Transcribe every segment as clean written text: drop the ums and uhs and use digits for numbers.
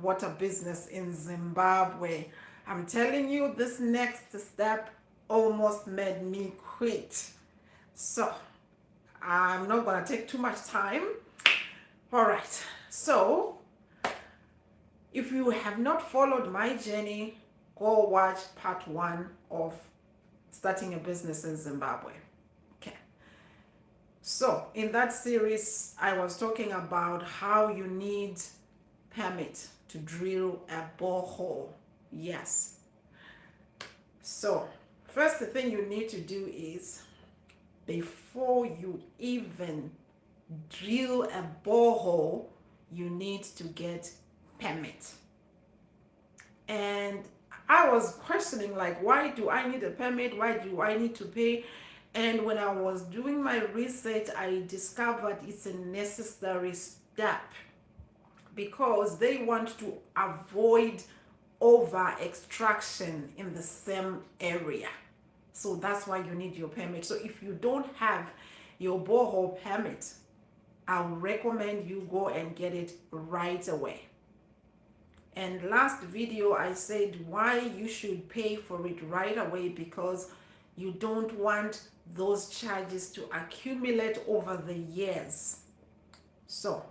water business in Zimbabwe. I'm telling you, this next step almost made me quit. So I'm not gonna take too much time. All right. So if you have not followed my journey, go watch part one of starting a business in Zimbabwe. Okay. So in that series, I was talking about how you need permit to drill a borehole. Yes. So first thing you need to do is, before you even drill a borehole, you need to get permit. And I was questioning, like, why do I need a permit? Why do I need to pay? And when I was doing my research, I discovered it's a necessary step because they want to avoid over extraction in the same area. So that's why you need your permit. So if you don't have your borehole permit, I would recommend you go and get it right away. And last video I said why you should pay for it right away, because you don't want those charges to accumulate over the years. So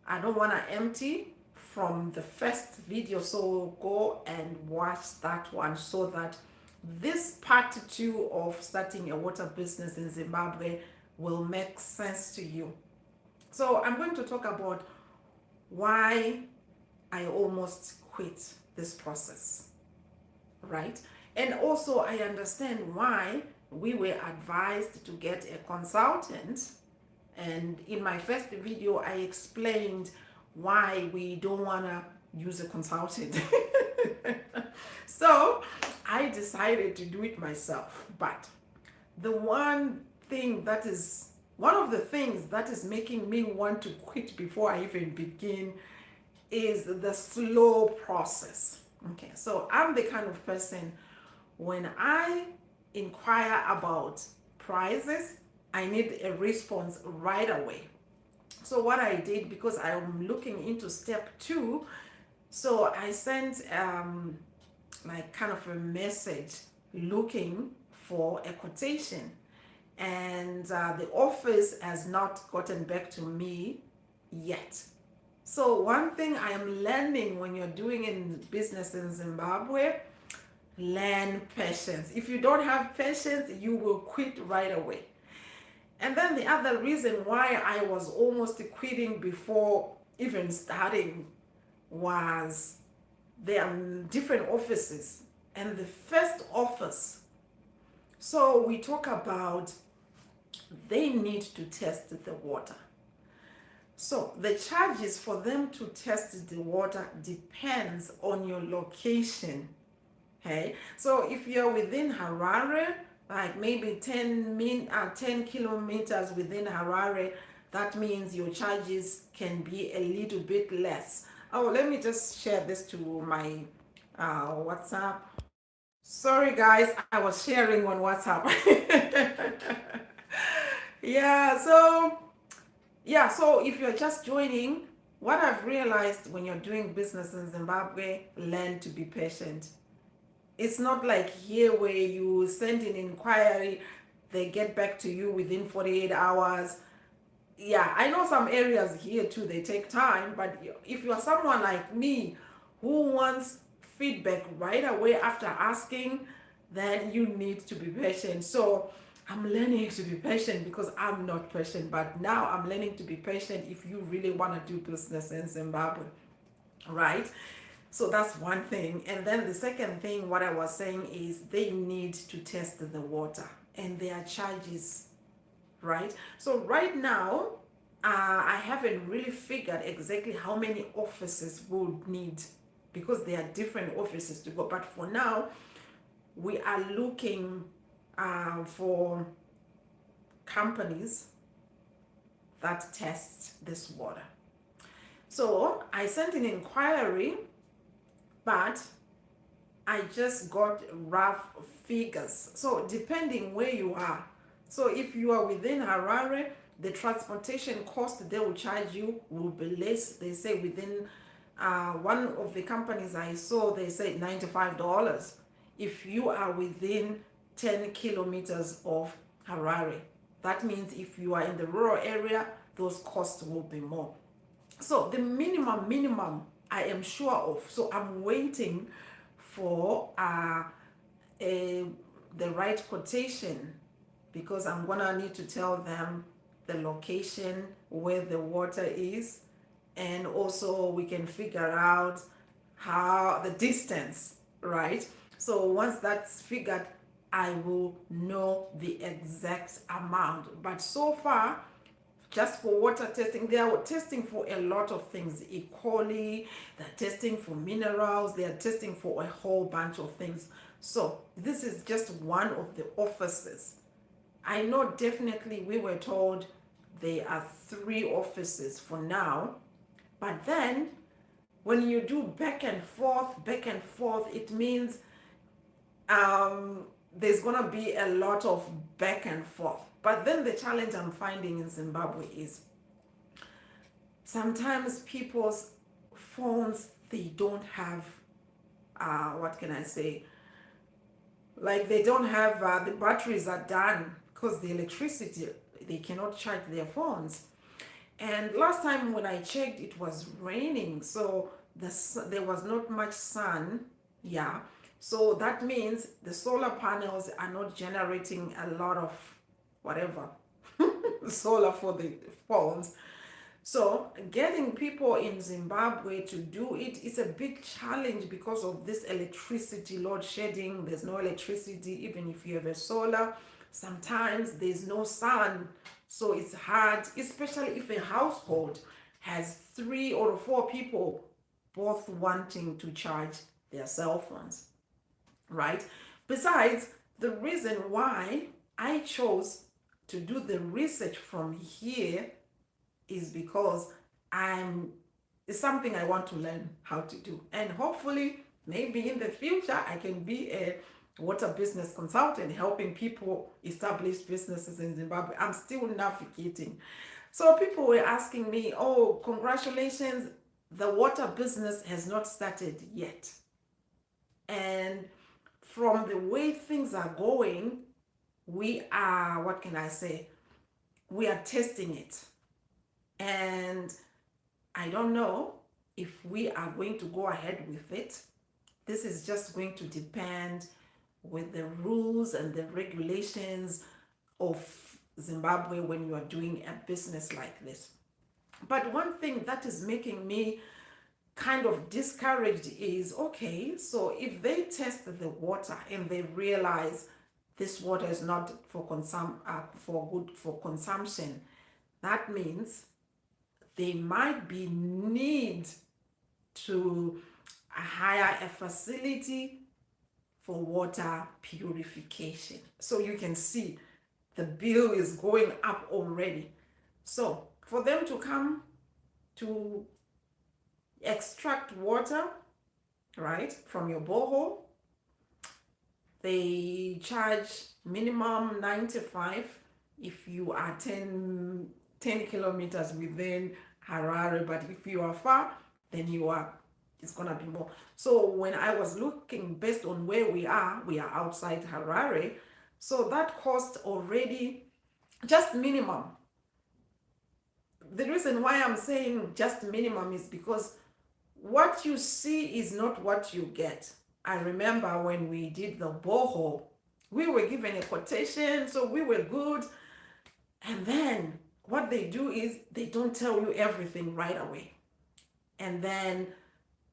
I don't want to empty from the first video, so go and watch that one so that this part two of starting a water business in Zimbabwe will make sense to you. So I'm going to talk about why I almost quit this process, right? And also I understand why we were advised to get a consultant. And in my first video, I explained why we don't want to use a consultant. So I decided to do it myself. But the one of the things that is making me want to quit before I even begin is the slow process. Okay, so I'm the kind of person, when I inquire about prices, I need a response right away. So what I did, because I'm looking into step two, so I sent like kind of a message looking for a quotation, and the office has not gotten back to me yet. So one thing I am learning when you're doing in business in Zimbabwe, learn patience. If you don't have patience, you will quit right away. And then the other reason why I was almost quitting before even starting was there are different offices. And the first office, so we talk about they need to test the water. So the charges for them to test the water depends on your location. Okay, so if you're within Harare, like maybe 10 kilometers within Harare, that means your charges can be a little bit less. Oh, let me just share this to my WhatsApp. Sorry guys, I was sharing on WhatsApp. So if you're just joining, what I've realized when you're doing business in Zimbabwe, learn to be patient. It's not like here where you send an inquiry, they get back to you within 48 hours. Yeah, I know some areas here too, they take time, but if you're someone like me who wants feedback right away after asking, then you need to be patient. So I'm learning to be patient because I'm not patient, but now I'm learning to be patient if you really want to do business in Zimbabwe, right? So that's one thing. And then the second thing, what I was saying is they need to test the water and their charges, right? So right now, I haven't really figured exactly how many offices we'll need, because there are different offices to go. But for now, we are looking for companies that test this water. So I sent an inquiry, but I just got rough figures. So depending where you are. So if you are within Harare, the transportation cost they will charge you will be less. They say within one of the companies I saw, they said $95 if you are within 10 kilometers of Harare. That means if you are in the rural area, those costs will be more. So the minimum I am sure of. So I'm waiting for a the right quotation, because I'm gonna need to tell them the location where the water is, and also we can figure out how the distance, right? So once that's figured, I will know the exact amount. But so far, just for water testing, they are testing for a lot of things. E. coli, they're testing for minerals, they are testing for a whole bunch of things. So this is just one of the offices. I know definitely we were told there are 3 offices for now, but then when you do back and forth, it means there's gonna be a lot of back and forth. But then the challenge I'm finding in Zimbabwe is sometimes people's phones, they don't have, what can I say? Like they don't have, the batteries are done because the electricity, they cannot charge their phones. And last time when I checked, it was raining, so there was not much sun. Yeah, so that means the solar panels are not generating a lot of whatever solar for the phones. So getting people in Zimbabwe to do it is a big challenge because of this electricity load shedding. There's no electricity even if you have a solar. Sometimes there's no sun, so it's hard, especially if a household has 3 or 4 people both wanting to charge their cell phones, right? Besides, the reason why I chose to do the research from here is because it's something I want to learn how to do. And hopefully, maybe in the future, I can be a water business consultant helping people establish businesses in Zimbabwe. I'm still navigating. So people were asking me, oh, congratulations, the water business has not started yet. And from the way things are going, we are, what can I say? We are testing it. And I don't know if we are going to go ahead with it. This is just going to depend with the rules and the regulations of Zimbabwe when you are doing a business like this. But one thing that is making me kind of discouraged is, okay, so if they test the water and they realize this water is not for consumption, that means they might be need to hire a facility for water purification. So you can see the bill is going up already. So for them to come to extract water, right, from your borehole, they charge minimum 95 if you are 10 kilometers within Harare, but if you are far, then it's gonna be more. So when I was looking based on where we are outside Harare, so that cost already just minimum. The reason why I'm saying just minimum is because what you see is not what you get. I remember when we did the borehole, we were given a quotation, so we were good. And then what they do is they don't tell you everything right away. And then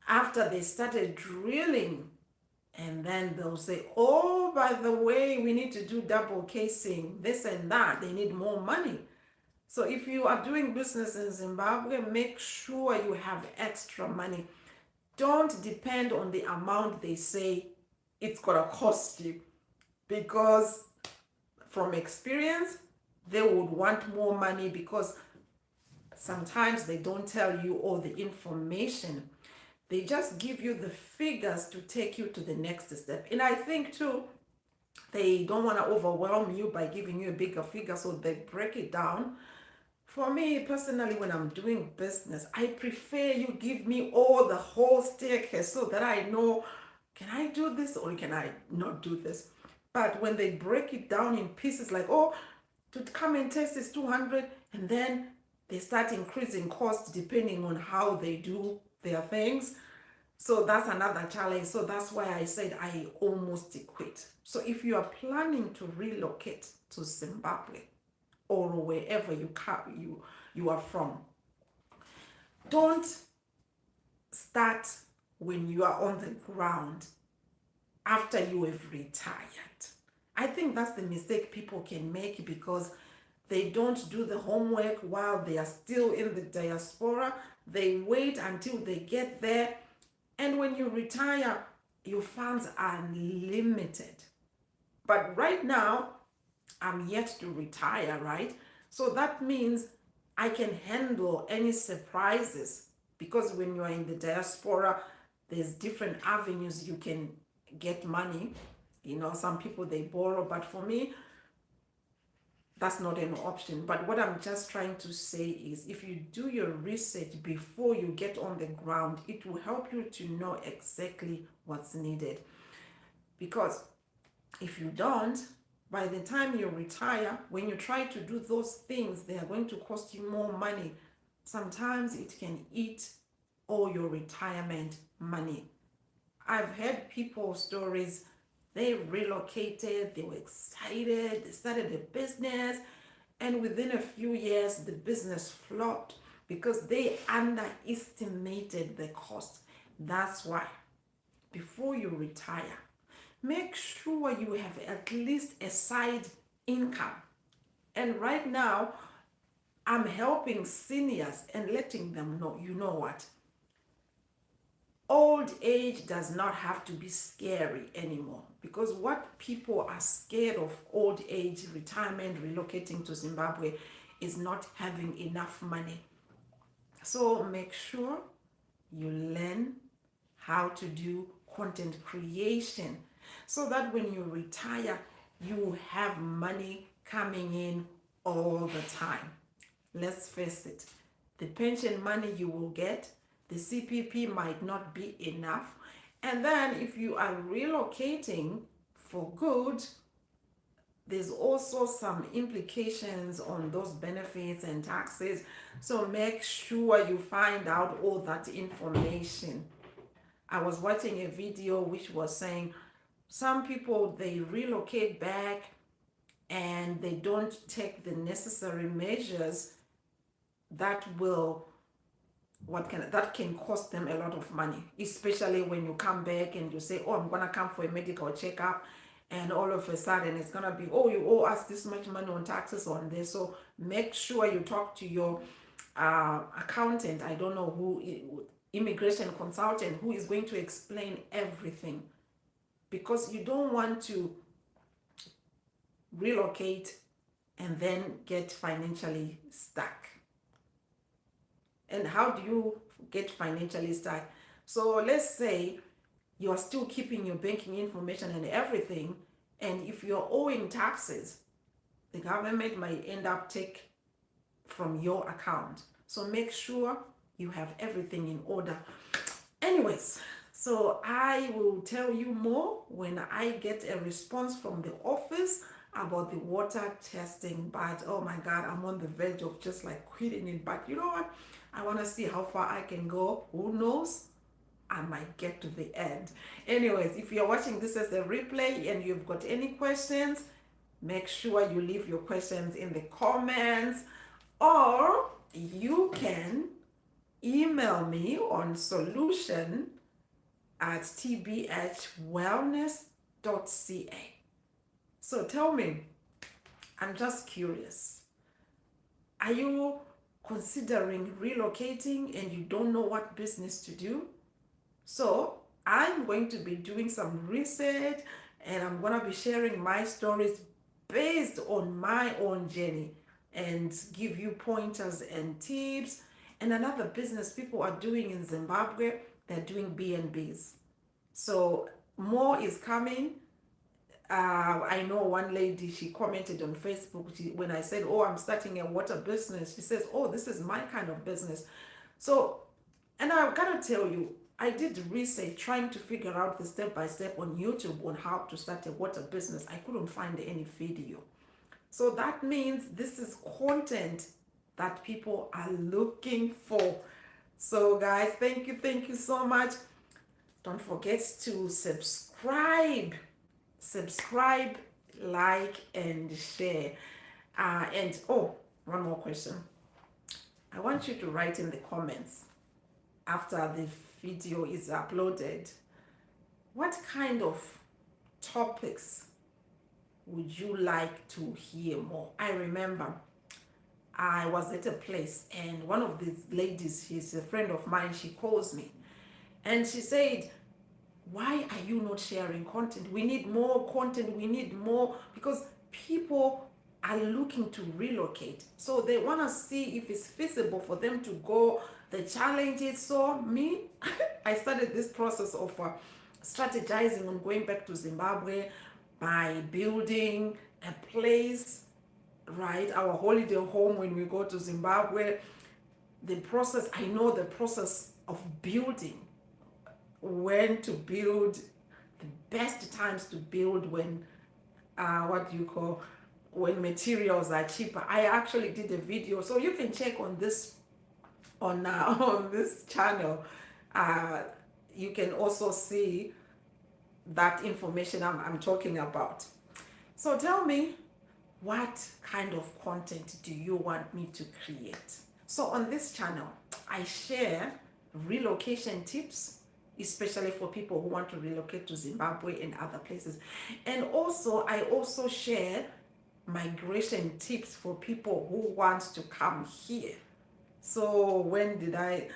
after they started drilling, and then they'll say, oh, by the way, we need to do double casing, this and that. They need more money. So if you are doing business in Zimbabwe, make sure you have extra money. Don't depend on the amount they say it's gonna cost you, because from experience, they would want more money because sometimes they don't tell you all the information. They just give you the figures to take you to the next step. And I think too, they don't want to overwhelm you by giving you a bigger figure, so they break it down For me personally, when I'm doing business, I prefer you give me all the whole staircase so that I know, can I do this or can I not do this? But when they break it down in pieces, like, oh, to come and test is 200, and then they start increasing costs depending on how they do their things. So that's another challenge. So that's why I said I almost quit. So if you are planning to relocate to Zimbabwe or wherever you are from, don't start when you are on the ground after you have retired. I think that's the mistake people can make because they don't do the homework while they are still in the diaspora. They wait until they get there. And when you retire, your funds are limited. But right now, I'm yet to retire, right? So that means I can handle any surprises because when you are in the diaspora, there's different avenues you can get money. You know, some people they borrow, but for me, that's not an option. But what I'm just trying to say is if you do your research before you get on the ground, it will help you to know exactly what's needed. Because if you don't, by the time you retire, when you try to do those things, they are going to cost you more money. Sometimes it can eat all your retirement money. I've heard people's stories. They relocated, they were excited, they started a business, and within a few years, the business flopped because they underestimated the cost. That's why, before you retire, make sure you have at least a side income. And right now, I'm helping seniors and letting them know, you know what? Old age does not have to be scary anymore because what people are scared of old age, retirement, relocating to Zimbabwe is not having enough money. So make sure you learn how to do content creation so that when you retire, you have money coming in all the time. Let's face it, the pension money you will get, the CPP might not be enough. And then if you are relocating for good, there's also some implications on those benefits and taxes. So make sure you find out all that information. I was watching a video which was saying some people they relocate back and they don't take the necessary measures that will that can cost them a lot of money, especially when you come back and you say, oh, I'm gonna come for a medical checkup, and all of a sudden it's gonna be, oh, you owe us this much money on taxes on this. So make sure you talk to your accountant, I don't know who, immigration consultant, who is going to explain everything, because you don't want to relocate and then get financially stuck. And how do you get financially stuck? So let's say you are still keeping your banking information and everything, and if you're owing taxes, the government might end up take from your account. So make sure you have everything in order. Anyways, so I will tell you more when I get a response from the office about the water testing. But oh my God, I'm on the verge of just like quitting it. But you know what? I want to see how far I can go. Who knows? I might get to the end. Anyways, if you're watching this as a replay and you've got any questions, make sure you leave your questions in the comments, or you can email me on solution@tbhwellness.ca. So tell me, I'm just curious. Are you considering relocating and you don't know what business to do? So I'm going to be doing some research and I'm going to be sharing my stories based on my own journey and give you pointers and tips. And another business people are doing in Zimbabwe, they're doing B&Bs. So more is coming. I know one lady, she commented on Facebook when I said, oh, I'm starting a water business. She says, oh, this is my kind of business. So, and I gotta tell you, I did research trying to figure out the step by step on YouTube on how to start a water business. I couldn't find any video. So that means this is content that people are looking for. So, guys, thank you so much. Don't forget to subscribe, like, and share. And oh, one more question. I want you to write in the comments after the video is uploaded, what kind of topics would you like to hear more? I remember I was at a place and one of these ladies, she's a friend of mine, she calls me and she said, why are you not sharing content? We need more content. We need more, because people are looking to relocate. So they want to see if it's feasible for them to go, the challenges. So me, I started this process of strategizing on going back to Zimbabwe by building a place, right? Our holiday home when we go to Zimbabwe. The process, I know the process of building, when to build, the best times to build, when when materials are cheaper. I actually did a video, so you can check on this on on this channel. You can also see that information I'm talking about. So tell me, what kind of content do you want me to create? So on this channel, I share relocation tips, especially for people who want to relocate to Zimbabwe and other places. And also, I also share migration tips for people who want to come here. So a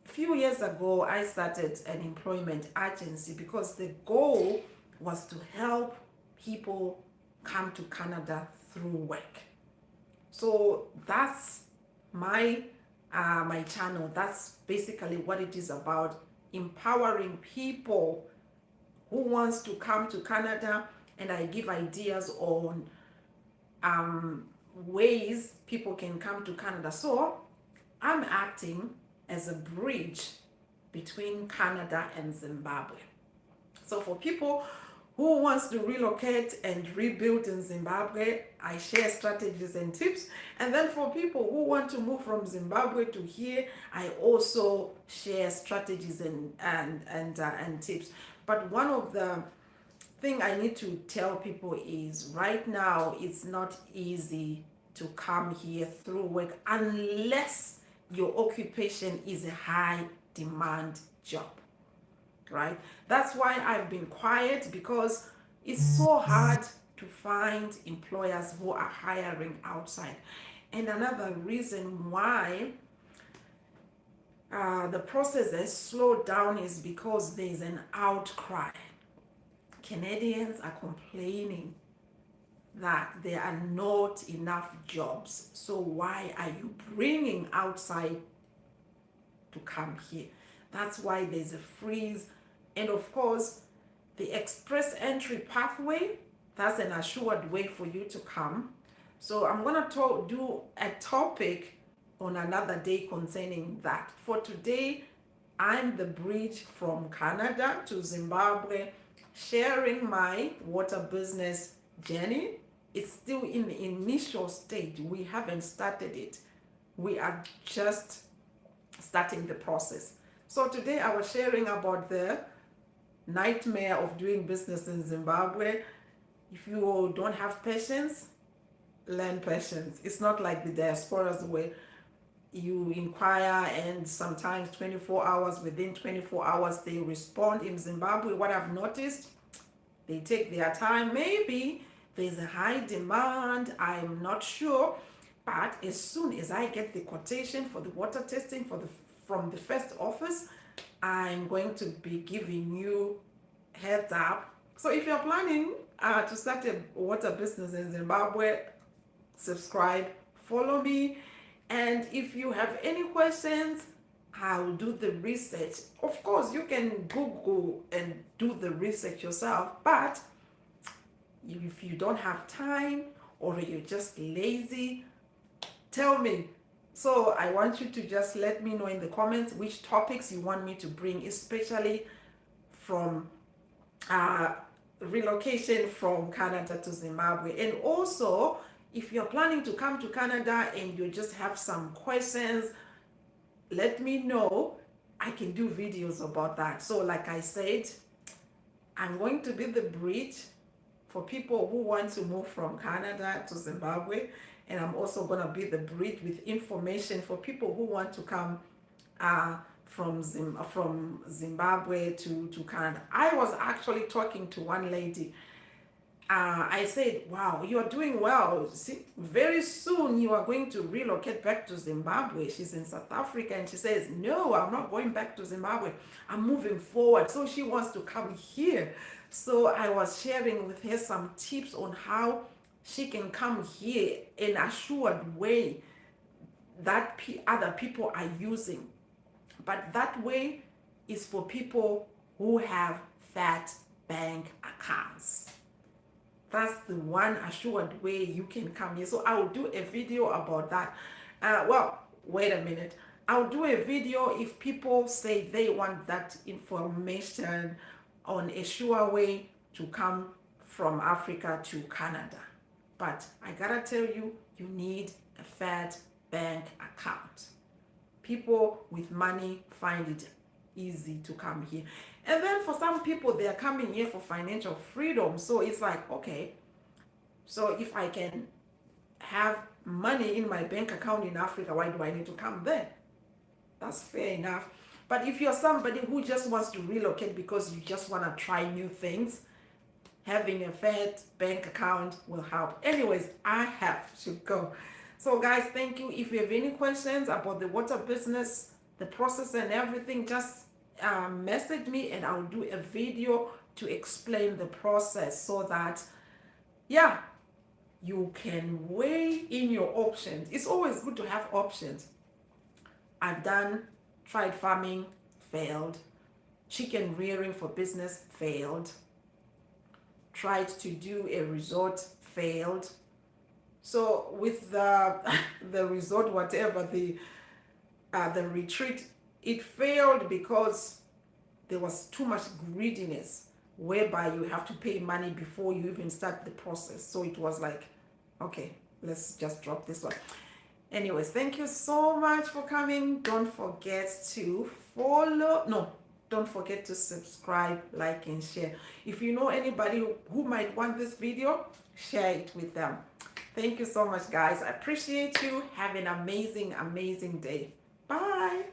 few years ago, I started an employment agency because the goal was to help people come to Canada through work. So that's my channel. That's basically what it is about, empowering people who wants to come to Canada, and I give ideas on ways people can come to Canada. So I'm acting as a bridge between Canada and Zimbabwe. So for people who wants to relocate and rebuild in Zimbabwe, I share strategies and tips. And then for people who want to move from Zimbabwe to here, I also share strategies and tips. But one of the thing I need to tell people is right now it's not easy to come here through work unless your occupation is a high demand job. Right? That's why I've been quiet, because it's so hard to find employers who are hiring outside. And another reason why the process has slowed down is because there's an outcry. Canadians are complaining that there are not enough jobs. So why are you bringing outside to come here? That's why there's a freeze. And of course, the express entry pathway, that's an assured way for you to come. So I'm going to do a topic on another day concerning that. For today, I'm the bridge from Canada to Zimbabwe, sharing my water business journey. It's still in the initial stage. We haven't started it. We are just starting the process. So today I was sharing about the nightmare of doing business in Zimbabwe. If you don't have patience, learn patience. It's not like the diasporas where you inquire and sometimes 24 hours, within 24 hours they respond. In Zimbabwe, what I've noticed, they take their time. Maybe there's a high demand, I'm not sure, but as soon as I get the quotation for the water testing from the first office, I'm going to be giving you heads up. So if you're planning to start a water business in Zimbabwe, subscribe, follow me. And if you have any questions, I'll do the research. Of course, you can Google and do the research yourself, but If you don't have time or you're just lazy, tell me. So I want you to just let me know in the comments which topics you want me to bring, especially from uh, relocation from Canada to Zimbabwe. And also, if you're planning to come to Canada and you just have some questions, let me know. I can do videos about that. So like I said, I'm going to be the bridge for people who want to move from Canada to Zimbabwe. And I'm also going to be the bridge with information for people who want to come uh, from Zimbabwe to Canada. I was actually talking to one lady. I said, wow, you are doing well. See, very soon you are going to relocate back to Zimbabwe. She's in South Africa and she says, no, I'm not going back to Zimbabwe. I'm moving forward. So she wants to come here. So I was sharing with her some tips on how she can come here in a assured way that other people are using. But that way is for people who have fat bank accounts. That's the one assured way you can come here. So I'll do a video about that. Well, wait a minute. I'll do a video if people say they want that information on a sure way to come from Africa to Canada. But I gotta tell you, you need a fat bank account. People with money find it easy to come here. And then for some people, they're coming here for financial freedom. So it's like, okay, so if I can have money in my bank account in Africa, why do I need to come there? That's fair enough. But if you're somebody who just wants to relocate because you just want to try new things, having a fat bank account will help. Anyways, I have to go. So guys, thank you. If you have any questions about the water business, the process and everything, just message me and I'll do a video to explain the process so that, yeah, you can weigh in your options. It's always good to have options. I've tried farming, failed. Chicken rearing for business, failed. Tried to do a resort, failed. So with the the resort, whatever, the retreat, it failed because there was too much greediness, whereby you have to pay money before you even start the process. So it was like, okay, let's just drop this one. Anyways, thank you so much for coming. Don't forget to don't forget to subscribe, like, and share. If you know anybody who might want this video, share it with them. Thank you so much, guys. I appreciate you. Have an amazing, amazing day. Bye.